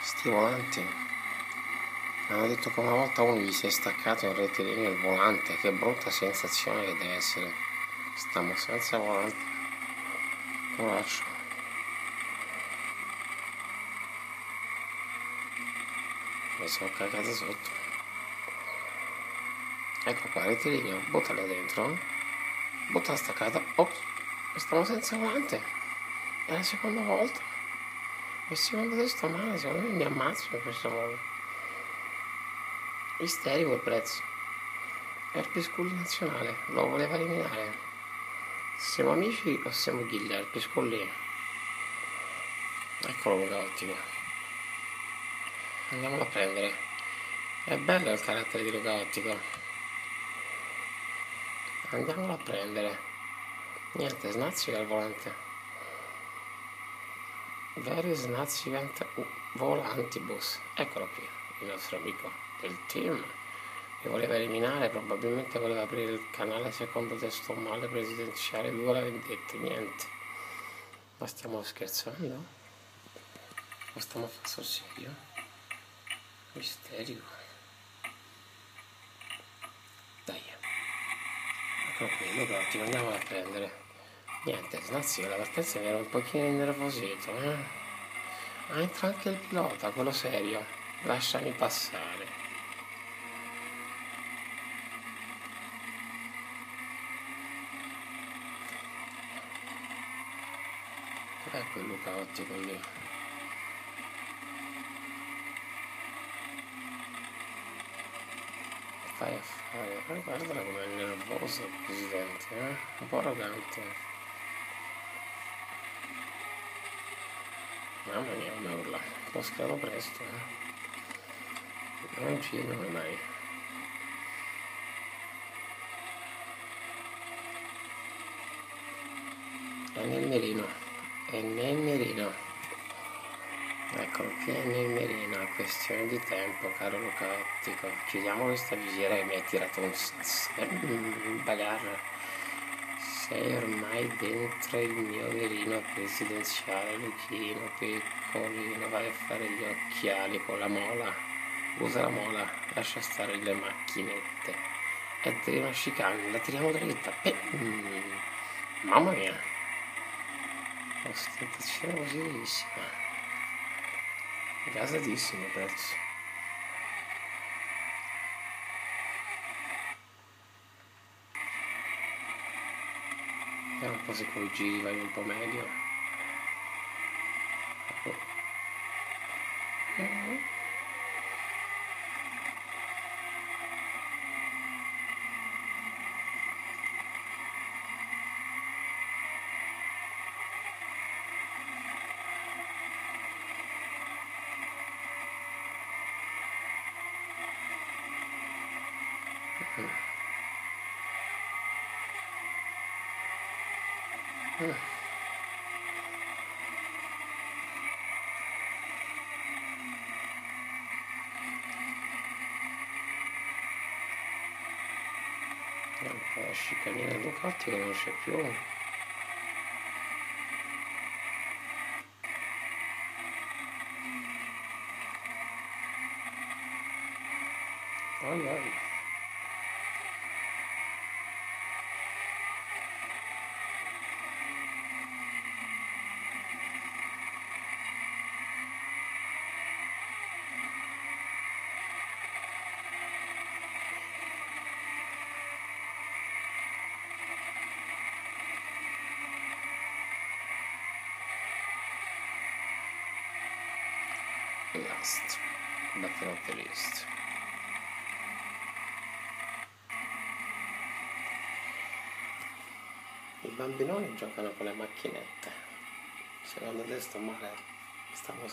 Sti volanti. Hanno detto che una volta uno gli si è staccato in rettilineo il volante. Che brutta sensazione che deve essere. Stiamo senza volante. Lo lascio. Mi sono cagato sotto. Ecco qua, rettilineo. Buttala dentro. Butta la staccata. Ops. Stiamo senza volante. È la seconda volta. E secondo te sto male? Secondo me mi ammazzo in questo modo. Isterico il prezzo. Herpes nazionale. Lo voleva eliminare. Siamo amici o siamo kill? Herpes Eccolo Luca Ottico. Andiamolo a prendere. È bello il carattere di Luca Ottico. Andiamolo a prendere. Niente, snazzica il volante. Very snazzicant volantibus. Eccolo qui, il nostro amico del team. Mi voleva eliminare, probabilmente voleva aprire il canale secondo te sto male presidenziale 2 alla vendetta. Niente. Ma stiamo scherzando? O stiamo a fare sul serio? Misterico. Dai. Eccolo qui, Luca, ti andiamo a prendere. Niente, snazzica, la partenza mi era un pochino innervosito, entra anche il pilota, quello serio. Lasciami passare. Ecco il Luca Ottico lì. Fai a fare. Guarda com'è nervoso il presidente, un po' arrogante. Mamma mia, come urla. Lo scavo presto, Non ci come mai. È nel mirino. È nel mirino. Eccolo qui, è nel mirino. È questione di tempo, caro Luca Ottico. Chiudiamo questa visiera che mi hai tirato un sasso. Bagarra. Sei ormai dentro il mio mirino presidenziale, Luchino, piccolino, vai a fare gli occhiali con la mola. Usa la mola, lascia stare le macchinette. È una chicane, la tiriamo dritta. Mamma mia. Ostentazione positivissima. Gasatissimo pezzo. Vediamo un po' se con i giri vai un po' meglio. La scicanina Ducati che non c'è più. Vai. Last, but not the least. I bambinoni giocano con le macchinette. Secondo te sto male? Stiamo